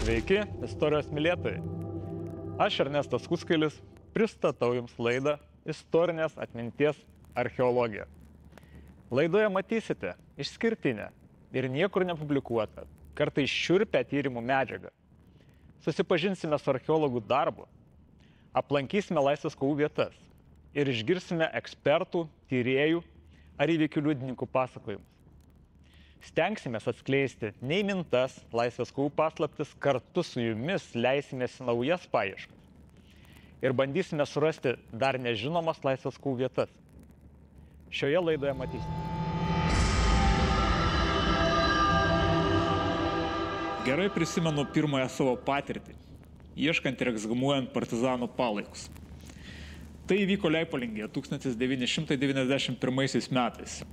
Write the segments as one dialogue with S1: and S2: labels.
S1: Sveiki, istorijos mylėtojai. Aš Ernestas Kuskailis pristatau Jums laidą Istorinės atminties archeologija. Laidoje matysite išskirtinę ir niekur nepublikuotą, kartais šiurpią tyrimų medžiagą. Susipažinsime su archeologų darbu, aplankysime laisvės kovų vietas ir išgirsime ekspertų, tyrėjų ar įvykių liudininkų pasakojimus. Stengsimės atskleisti neįmintas laisvės kovų paslaptis, kartu su jumis leisimės į naujas paieškas ir bandysime surasti dar nežinomas laisvės kovų vietas. Šioje laidoje matysite. Gerai prisimenu pirmąją savo patirtį, ieškant ir ekshumuojant partizanų palaikus. Tai įvyko Leipalingėje 1991 metais.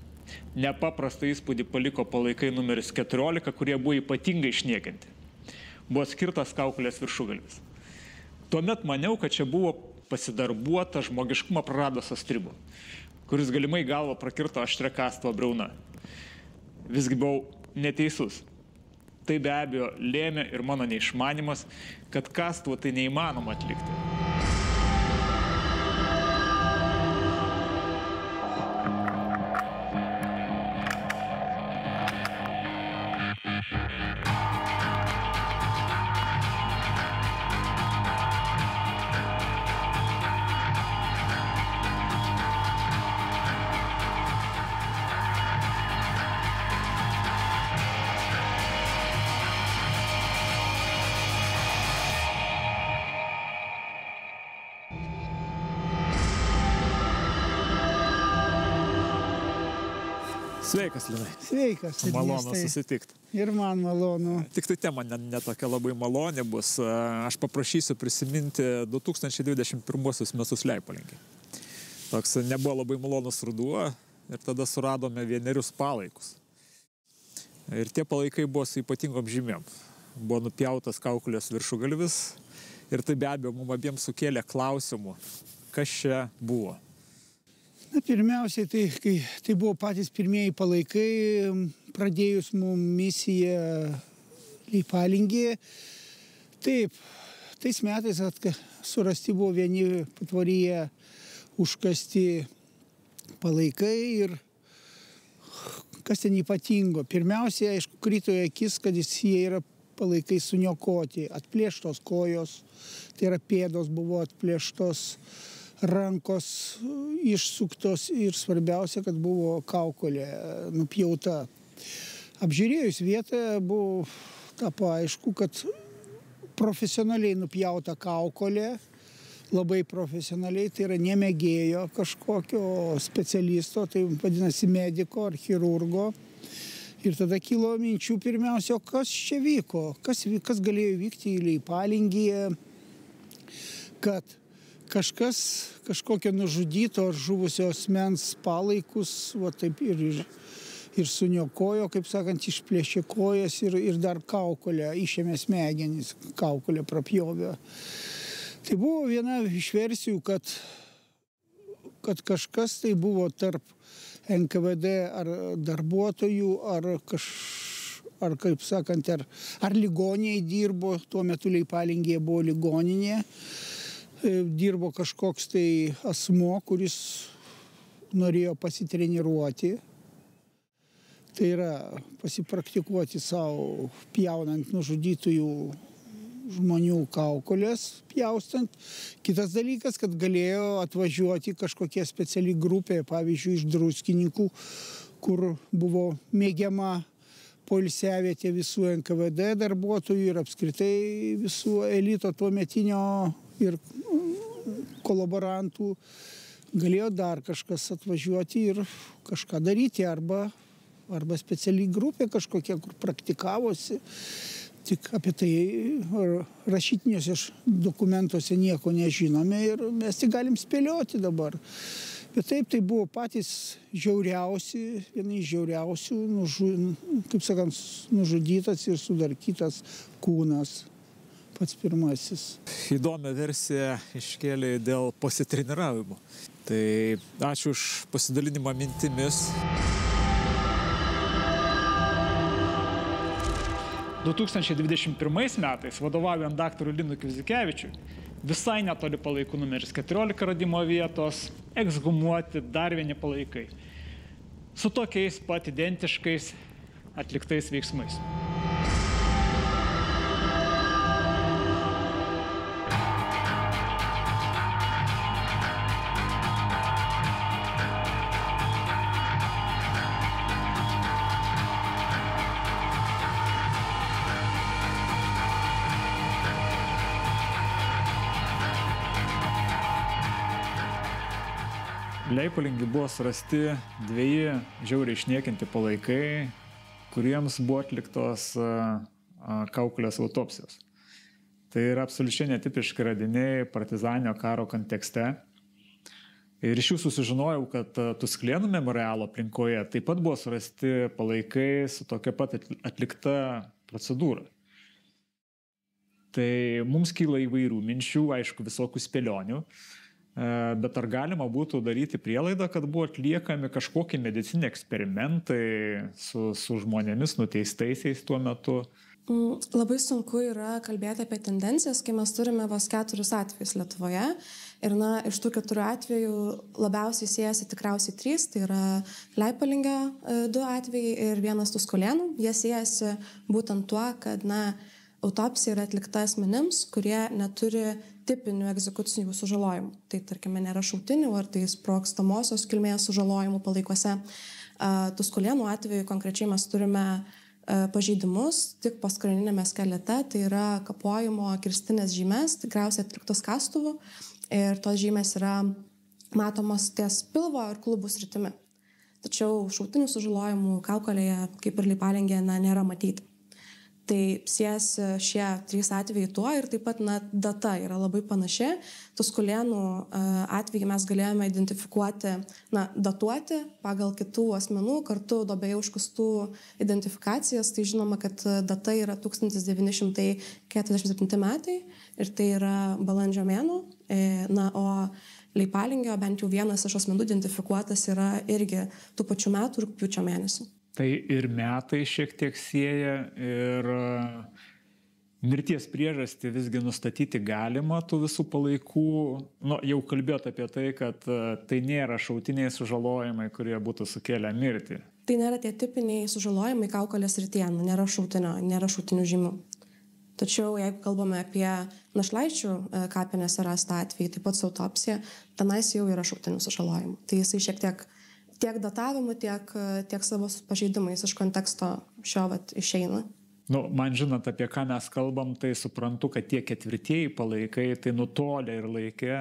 S1: Nepaprastą įspūdį paliko palaikai numeris 14, kurie buvo ypatingai išniekinti. Buvo skirtas kaukolės viršugalvis. Tuomet maniau, kad čia buvo pasidarbuota žmogiškumą praradusios tribo, kuris galimai galvą prakirto aštria kastuvo briauna. Visgi buvau neteisus. Tai be abejo lėmė ir mano neišmanimas, kad kastuvo tai neįmanoma atlikti. Sveikas, Linai.
S2: Sveikas.
S1: Malonu susitikti.
S2: Ir man malonu.
S1: Tik tai tema ne tokia labai malonė bus. Aš paprašysiu prisiminti 2021 metus Leipalingėje. Toks nebuvo labai malonus ruduo ir tada suradome vienerius palaikus. Ir tie palaikai buvo su ypatingom žymėm. Buvo nupjautas kaukolės viršugalvis ir tai be abejo mums abiems sukėlė klausimų, kas čia buvo.
S2: Na, pirmiausiai, tai buvo patys pirmieji palaikai, pradėjus mums misiją Leipalingėje. Taip, tais metais surasti buvo vieni patvoryje užkasti palaikai ir kas ten ypatingo. Pirmiausiai, aišku, krito į akis, kad jie yra palaikai suniokoti, atplėštos kojos, tai yra pėdos buvo atplėštos, rankos išsuktos ir svarbiausia, kad buvo kaukolė nupjauta. Apžiūrėjus vietą buvo tapo aišku, kad profesionaliai nupjauta kaukolė, labai profesionaliai, tai yra nemėgėjo kažkokio specialisto, tai vadinasi mediko ar chirurgo. Ir tada kilo minčių pirmiausia, kas čia vyko, kas galėjo vykti į Leipalingėje, kad kažkokio nužudyto ar žuvusio asmens palaikus, va taip ir suniokojo, kaip sakant, išplėšė kojas ir dar kaukolę, išėmė smegenis, kaukolę prapjovė. Tai buvo viena iš versijų, kad kažkas tai buvo tarp NKVD ar darbuotojų, ar kaip sakant, ar ligoniniai dirbo, tuo metu Leipalingėje buvo ligoninė. Dirbo kažkoks tai asmuo, kuris norėjo pasitreniruoti. Tai yra pasipraktikuoti savo pjaunant nužudytųjų žmonių kaukolės, pjaustant. Kitas dalykas, kad galėjo atvažiuoti kažkokia speciali grupė, pavyzdžiui, iš Druskininkų, kur buvo mėgiama poilsiavietė visų NKVD darbuotojų ir apskritai visų elito tuometinio ir kolaborantų. Galėjo dar kažkas atvažiuoti ir kažką daryti, arba speciali grupė kažkokia, kur praktikavosi. Tik apie tai rašytiniuose dokumentuose nieko nežinome ir mes tik galim spėlioti dabar. Bet taip, tai buvo patys žiauriausi, viena iš žiauriausių, kaip sakant, nužudytas ir sudarkytas kūnas. Pats pirmasis. Įdomią versiją iškėlė dėl pasitreniravimo. Tai ačiū už pasidalinimą mintimis.
S3: 2021 metais, vadovaujant daktarui Linui Kvizikevičiui, visai netoli palaikų numeris 14 radimo vietos ekshumuoti dar vieni palaikai su tokiais pat identiškais atliktais veiksmais. Leipalingy buvo surasti 2 žiauriai išniekinti palaikai, kuriems buvo atliktos kaukolės autopsijos. Tai yra absoliučiai netipiški radiniai partizaninio karo kontekste. Ir iš jų susižinojau, kad Tuskulėnų memorialo aplinkoje taip pat buvo surasti palaikai su tokia pat atlikta procedūra. Tai mums kyla įvairių minčių, aišku, visokių spėlionių. Bet ar galima būtų daryti prielaidą, kad buvo atliekami kažkokie mediciniai eksperimentai su žmonėmis nuteistaisiais tuo metu?
S4: Labai sunku yra kalbėti apie tendencijas, kai mes turime vos 4 atvejus Lietuvoje. Ir iš tų 4 atvejų labiausiai siejasi tikriausiai 3, tai yra Leipalingio 2 atvejai ir 1 Tuskulėnų. Jie siejasi būtent tuo, kad autopsija yra atlikta asmenims, kurie neturi tipinių egzekucinių sužalojimų. Tai, tarkime, nėra šautinių ar tai sprogstamosios kilmės sužalojimų palaikuose. Tuskulėnų atveju konkrečiai mes turime pažeidimus tik poskraniniame skelete, tai yra kapojimo kirstinės žymės, tikriausiai atliktos kastuvu, ir tos žymės yra matomos ties pilvo ir klubų sritimi. Tačiau šautinių sužalojimų kaukolėje, kaip ir Leipalingyje, nėra matyti. Tai siejasi šie 3 atvejai tuo ir taip pat data yra labai panaši. Tuskulėnų atvejį mes galėjome identifikuoti, datuoti pagal kitų asmenų kartu duobėje užkastų identifikacijas. Tai žinoma, kad data yra 1947 metai ir tai yra balandžio mėnuo. O Leipalingio bent jau vienas iš asmenų identifikuotas yra irgi tų pačių metų rugpjūčio mėnesį.
S3: Tai ir metai šiek tiek sieja ir mirties priežastį visgi nustatyti galima tų visų palaikų. Jau kalbėjot apie tai, kad tai nėra šautiniai sužalojimai, kurie būtų sukėlę mirtį.
S4: Tai nėra tie tipiniai sužalojimai kaukolės srityje, nėra šautinių žymių. Tačiau jeigu kalbame apie našlaičių kapinėse rastą atvejį, taip pat su autopsija, tenais jau yra šautinių sužalojimų. Tai jisai šiek tiek datavimu, tiek savo pažeidimais iš konteksto šio išeina.
S3: Man žinant, apie ką mes kalbam, tai suprantu, kad tie 4 palaikai tai nutolę ir laike,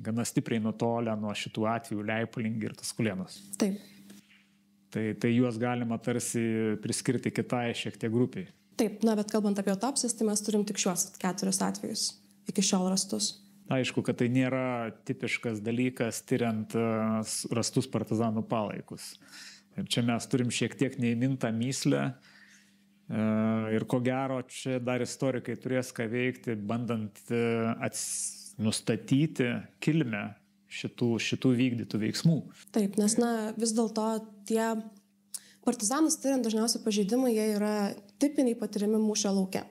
S3: gana stipriai nutolę nuo šitų atvejų Leipalingy ir Tuskulėnus.
S4: Taip.
S3: Tai juos galima tarsi priskirti kitai šiek tiek grupiai.
S4: Taip, bet kalbant apie autopsijas, tai mes turim tik šiuos 4 atvejus iki šiol rastus.
S3: Aišku, kad tai nėra tipiškas dalykas tyriant rastus partizanų palaikus. Ir čia mes turim šiek tiek neįmintą mįslę ir ko gero čia dar istorikai turės ką veikti, bandant nustatyti kilmę šitų vykdytų veiksmų.
S4: Taip, nes vis dėlto tie partizanus tyriant dažniausiai pažeidimai, jie yra tipiniai patiriami mūšio lauke.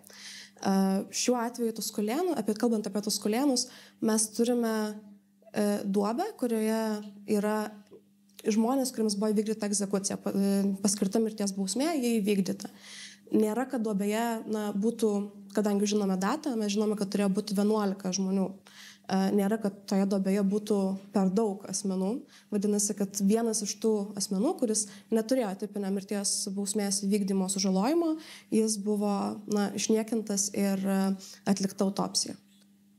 S4: Šiuo atveju kalbant apie Tuskulėnus, mes turime duobę, kurioje yra žmonės, kuriems buvo įvykdyta egzekucija, paskirta mirties bausmė, jie įvykdyta. Nėra, kad duobėje būtų, kadangi žinome datą, mes žinome, kad turėjo būti 11 žmonių. Nėra, kad toje duobėje būtų per daug asmenų. Vadinasi, kad vienas iš tų asmenų, kuris neturėjo tipinę mirties bausmės vykdymo sužalojimo, jis buvo išniekintas ir atlikta autopsija.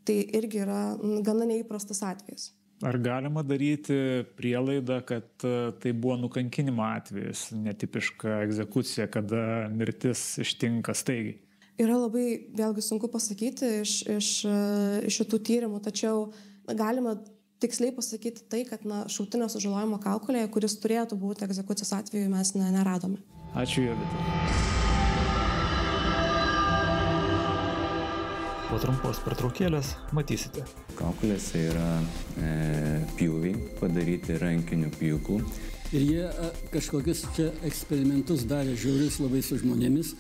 S4: Tai irgi yra gana neįprastas atvejis.
S3: Ar galima daryti prielaidą, kad tai buvo nukankinimo atvejis, netipiška egzekucija, kada mirtis ištinka staigiai?
S4: Yra labai, vėlgi sunku pasakyti iš šitų tyrimų, tačiau galima tiksliai pasakyti tai, kad šautinio sužalojimo kaukolėje, kuris turėtų būti egzekucijos atveju, mes neradome.
S3: Ačiū, Jovita.
S1: Po trumpos pertraukėlės matysite.
S5: Kaukolėse yra pjūviai padaryti rankiniu pjūklu.
S6: Ir jie kažkokius čia eksperimentus darė žiaurius labai su žmonėmis.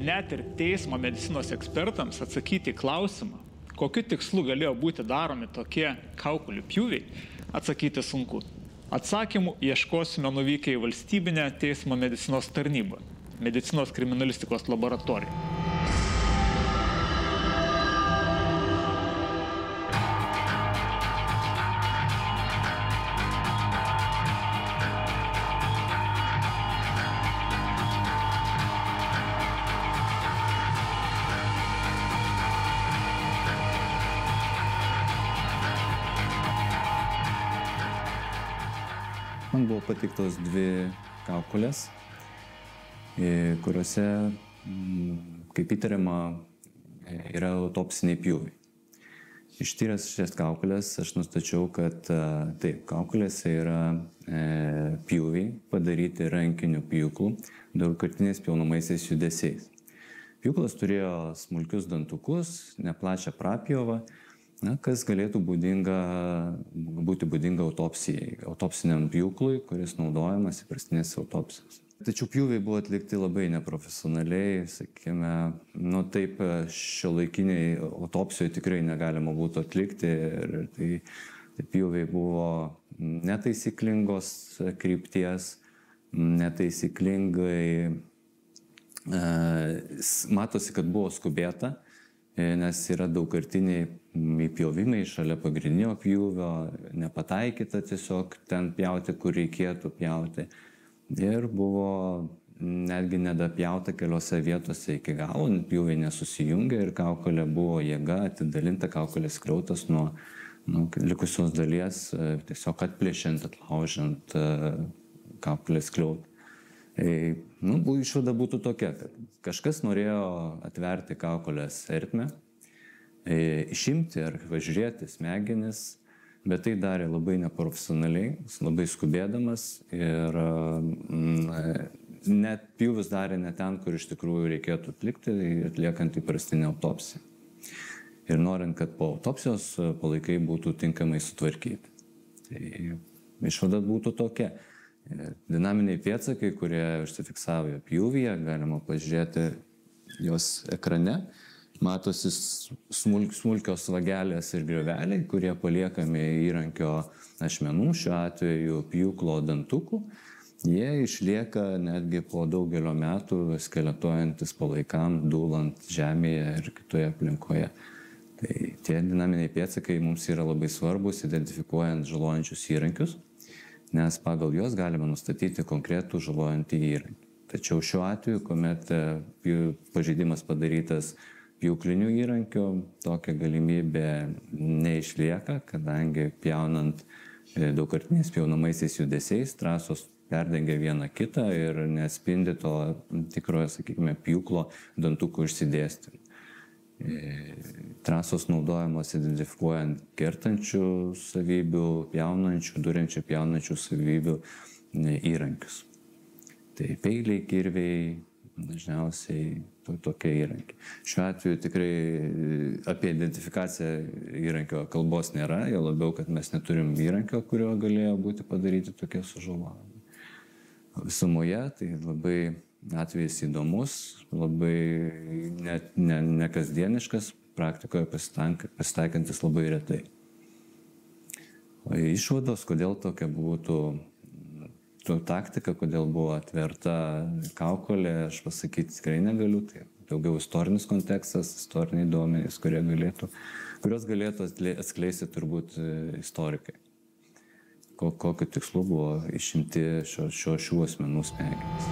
S3: net ir teismo medicinos ekspertams atsakyti į klausimą, kokiu tikslu galėjo būti daromi tokie kaukolių pjūviai, atsakyti sunku. Atsakymų ieškosime nuvykę į valstybinę teismo medicinos tarnybą, medicinos kriminalistikos laboratoriją.
S5: Man buvo patiktos 2 kaukolės, kuriuose, kaip įtariama, yra autopsiniai pjūviai. Ištyręs šias kaukolės, aš nustačiau, kad taip, kaukolėse yra pjūviai padaryti rankiniu pjūklu daugkartiniais pjaunamaisiais judesiais. Pjūklas turėjo smulkius dantukus, neplačią prapjovą, kas galėtų būti būdinga autopsijai, autopsiniam pjūklui, kuris naudojamas įprastinėse autopsijose. Tačiau pjūviai buvo atlikti labai neprofesionaliai, sakykime, taip šiuolaikiniai autopsijoje tikrai negalima būtų atlikti ir tai pjūviai buvo netaisyklingos krypties, netaisyklingai, matosi, kad buvo skubėta, nes yra daugkartiniai įpjovimai šalia pagrindinio pjūvio, nepataikyta tiesiog ten pjauti, kur reikėtų pjauti. Ir buvo netgi nedapjauta keliose vietose iki galo, pjūviai nesusijungė ir kaukolė buvo jėga atidalinta, kaukolės skliautas nuo likusios dalies, tiesiog atplėšiant, atlaužiant kaukolės skliautą. Išvada būtų tokia, kad kažkas norėjo atverti kaukolės ertmę, išimti ar pažiūrėti smegenis, bet tai darė labai neprofesionaliai, labai skubėdamas ir net pjūvis darė ne ten, kur iš tikrųjų reikėtų atlikti, atliekant įprastinę autopsiją. Ir norint, kad po autopsijos palaikai būtų tinkamai sutvarkyti. Tai išvada būtų tokia. Dinaminiai pėdsakai, kurie užsifiksavo pjūvyje, galima pažiūrėti jos ekrane. Matosi smulkios vagelės ir grioveliai, kurie paliekami įrankio ašmenų, šiuo atveju pjūklo dantukų. Jie išlieka netgi po daugelio metų skeletuojantis palaikam, dūlant žemėje ir kitoje aplinkoje. Tai tie dinaminiai pėdsakai mums yra labai svarbus, identifikuojant žalojančius įrankius, nes pagal juos galima nustatyti konkretų žalojantį įrankį. Tačiau šiuo atveju, kuomet pažeidimas padarytas pjūklinių įrankių, tokia galimybė neišlieka, kadangi pjaunant daugkartiniais pjaunamaisiais judesiais, trasos perdengia vieną kitą ir nespindi to tikrojo, sakykime, pjūklo dantukų išsidėstymą. Trasos naudojamos identifikuojant kertančių savybių, pjaunančių, duriančių pjaunančių savybių įrankius. Tai peiliai, kirviai, dažniausiai tokie įrankiai. Šiuo atveju tikrai apie identifikaciją įrankio kalbos nėra, jo labiau, kad mes neturim įrankio, kurio galėjo būti padaryti tokie sužalojimai. Visumoje tai labai atvejis įdomus, labai nekasdieniškas, praktikoje pasitaikantis labai retai. O išvados, kodėl tokia būtų taktika, kodėl buvo atverta kaukolė, aš pasakyti tikrai negaliu, tai daugiau istorinis kontekstas, istoriniai duomenys, kurios galėtų atskleisti turbūt istorikai. Kokiu tikslu buvo išimti šių asmenų smegenys.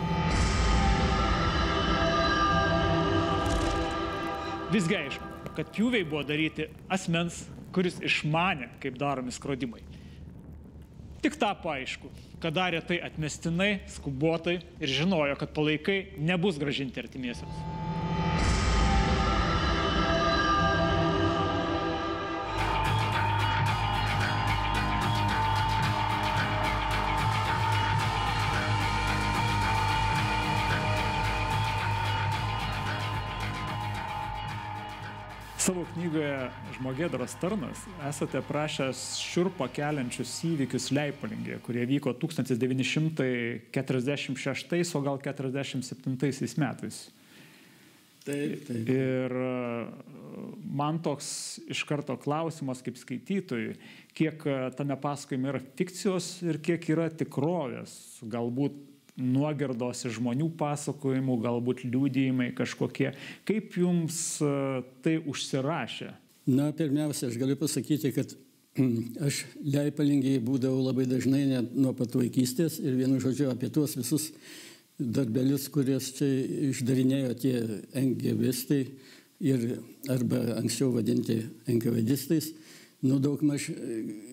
S3: Visgi aišku, kad pjūviai buvo daryti asmens, kuris išmanė, kaip daromi skrodimai. Tik tapo aišku, kad darė tai atmestinai, skubotai ir žinojo, kad palaikai nebus grąžinti artimiesiems. Savo knygoje Žmogėdros tarnas esate aprašęs šiurpą keliančius įvykius Leipalingėje, kurie vyko 1946, o gal 1947 metais.
S6: Taip.
S3: Ir man toks iš karto klausimas kaip skaitytojui, kiek tame pasakojime yra fikcijos ir kiek yra tikrovės, galbūt nuogirdos iš žmonių pasakojimų, galbūt liudijimai kažkokie. Kaip jums tai užsirašė?
S6: Na, pirmiausia, aš galiu pasakyti, kad aš Leipalingiai būdavau labai dažnai net nuo pat vaikystės ir vienu žodžiu apie tuos visus darbelius, kuriuos čia išdarinėjo tie NGVistai ir arba anksčiau vadinti NKVDistais, daugmaž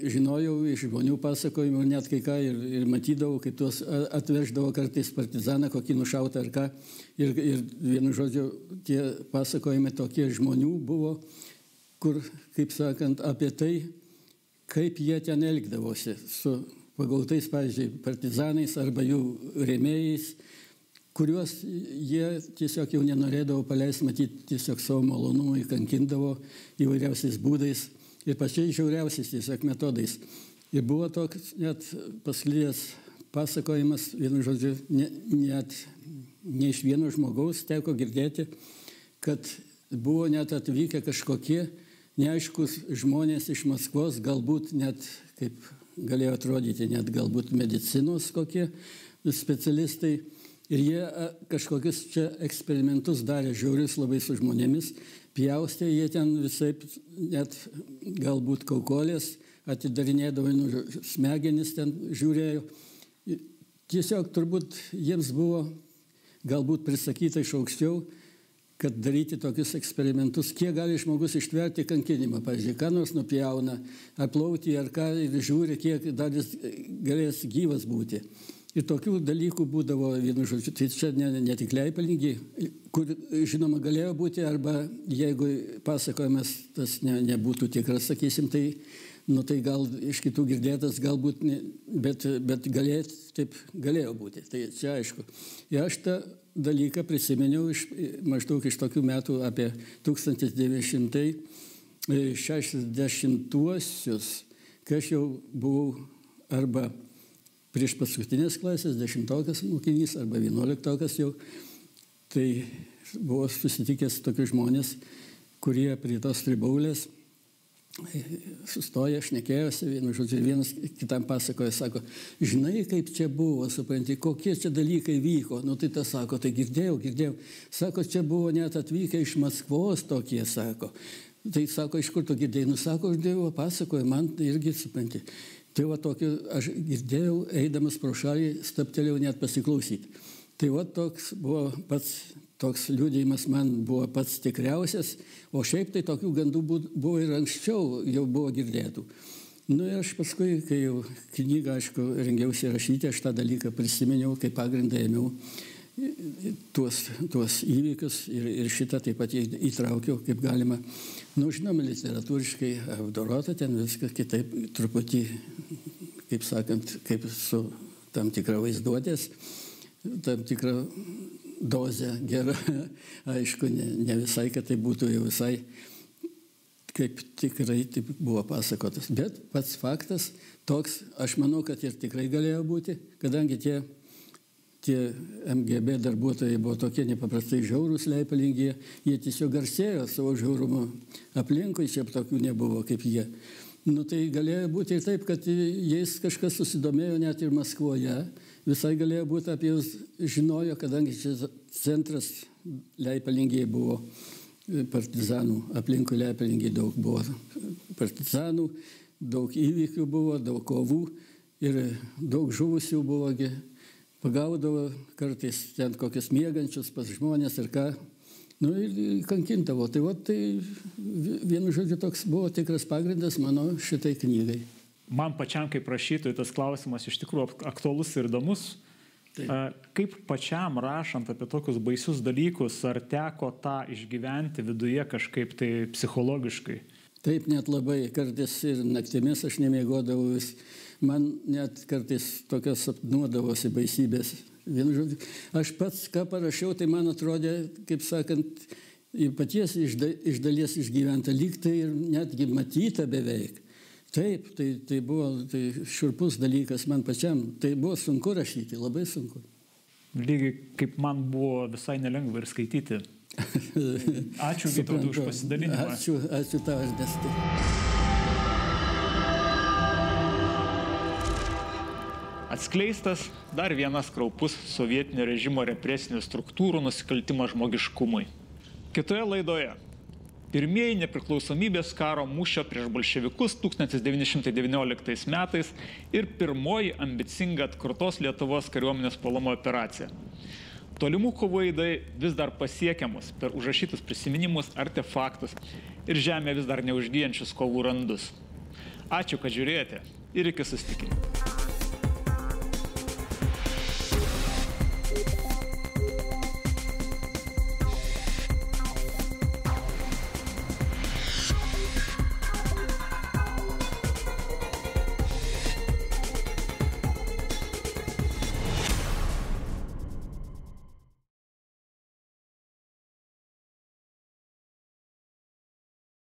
S6: žinojau iš žmonių pasakojimų net kai ką ir matydavau, kaip tuos atveždavo kartais partizaną, kokį nušautą ar ką. Ir vienu žodžiu, tie pasakojimai tokie žmonių buvo, kur, kaip sakant, apie tai, kaip jie ten elgdavosi su pagautais, pavyzdžiui, partizanais arba jų rėmėjais, kuriuos jie tiesiog jau nenorėdavo paleisti, matyti tiesiog savo malonumui, kankindavo įvairiausiais būdais ir pačiais žiauriausiais tiesiog metodais. Ir buvo toks net pasklijęs pasakojimas, vienu žodžiu, net ne iš vieno žmogaus teko girdėti, kad buvo net atvykę kažkokie neaiškus žmonės iš Maskvos, galbūt net kaip galėjo atrodyti, net galbūt medicinos kokie specialistai. Ir jie kažkokius čia eksperimentus darė žiaurius labai su žmonėmis, pjaustė, jie ten visaip net galbūt kaukolės atidarinėdavo, smegenis ten žiūrėjo. Tiesiog turbūt jiems buvo galbūt prisakyta iš aukščiau, kad daryti tokius eksperimentus, kiek gali žmogus ištverti kankinimą. Pavyzdžiui, ką nors nupjauna, aplauti ar ką ir žiūri, kiek dar jis galės gyvas būti. Ir tokių dalykų būdavo, vienu žodžiu, tai čia ne tik Leipalingiai, kur, žinoma, galėjo būti, arba jeigu pasakojimas tas nebūtų tikras, sakysim, tai gal iš kitų girdėtas, galbūt, bet taip galėjo būti. Tai čia aišku. Ir aš tą dalyką prisiminiau maždaug iš tokių metų apie 1960-uosius, kai aš jau buvau arba prieš paskutinės klasės, 10-okas mokinys arba 11-okas jau, tai buvo susitikęs tokius žmonės, kurie prie tos tribaulės sustoja, šnekėjosi, vienu žodžiu, vienas kitam pasakoja, sako, žinai, kaip čia buvo, supranti, kokie čia dalykai vyko. Nu, tai tas sako, tai girdėjau. Sako, čia buvo net atvykę iš Maskvos tokie, sako. Tai sako, iš kur tu girdėjai? Nu, sako, aš Dievo pasakoju, man irgi, supranti. Tai va tokį aš girdėjau, eidamas pro šalį, staptelėjau net pasiklausyti. Tai va toks buvo pats, toks liudijimas man buvo pats tikriausias, o šiaip tai tokių gandų buvo ir anksčiau, jau buvo girdėtų. Nu ir aš paskui, kai jau knygą, aišku, rengiausi rašyti, aš tą dalyką prisiminiau, kaip pagrindą ėmiau tuos įvykius ir šitą taip pat įtraukiau, kaip galima. Nu, žinoma, literatūriškai apdorota, ten viskas kitaip, truputį, kaip sakant, kaip su tam tikra vaizduotės, tam tikra dozė gera, aišku, ne visai, kad tai būtų jau visai, kaip tikrai taip buvo pasakotas. Bet pats faktas toks, aš manau, kad ir tikrai galėjo būti, kadangi tie MGB darbuotojai buvo tokie nepaprastai žiaurūs Leipalingyje, jie tiesiog garsėjo savo žiaurumo aplinkui, šiaip tokių nebuvo kaip jie. Nu tai galėjo būti ir taip, kad jais kažkas susidomėjo net ir Maskvoje, visai galėjo būti apie jūs žinojo, kadangi čia centras Leipalingyje buvo partizanų, aplinkui Leipalingyje daug buvo partizanų, daug įvykių buvo, daug kovų ir daug žuvusių buvogi. Pagaudavo kartais ten kokius miegančius pas žmonės ir ką, nu ir kankintavo. Tai va, tai vienu žodžiu toks buvo tikras pagrindas mano šitai knygai.
S3: Man pačiam kaip rašytojui tas klausimas iš tikrųjų aktualus ir įdomus. Taip. Kaip pačiam rašant apie tokius baisius dalykus, ar teko tą išgyventi viduje kažkaip tai psichologiškai?
S6: Taip, net labai kartais ir naktimis aš nemiegodavau vis. Man net kartais tokios sapnuodavosi baisybės. Vienu žodžiu, aš pats, ką parašiau, tai man atrodė, kaip sakant, paties iš dalies išgyventa, lyg tai ir netgi matyta beveik. Taip, tai buvo šiurpus dalykas man pačiam. Tai buvo sunku rašyti, labai sunku.
S3: Lygiai kaip man buvo visai nelengva ir skaityti Ačiū, Vytautai, už pasidalinimą.
S6: Ačiū tau, Ernestai.
S1: Atskleistas dar vienas kraupus sovietinio režimo represinių struktūrų nusikaltimas žmogiškumui. Kitoje laidoje pirmieji nepriklausomybės karo mūšio prieš bolševikus 1919 metais ir pirmoji ambicinga atkurtos Lietuvos kariuomenės puolimo operacija. Tolimų kovų aidai vis dar pasiekiamus per užrašytus prisiminimus, artefaktus ir žemė vis dar neužgyjančius kovų randus. Ačiū, kad žiūrėjote ir iki susitikimų.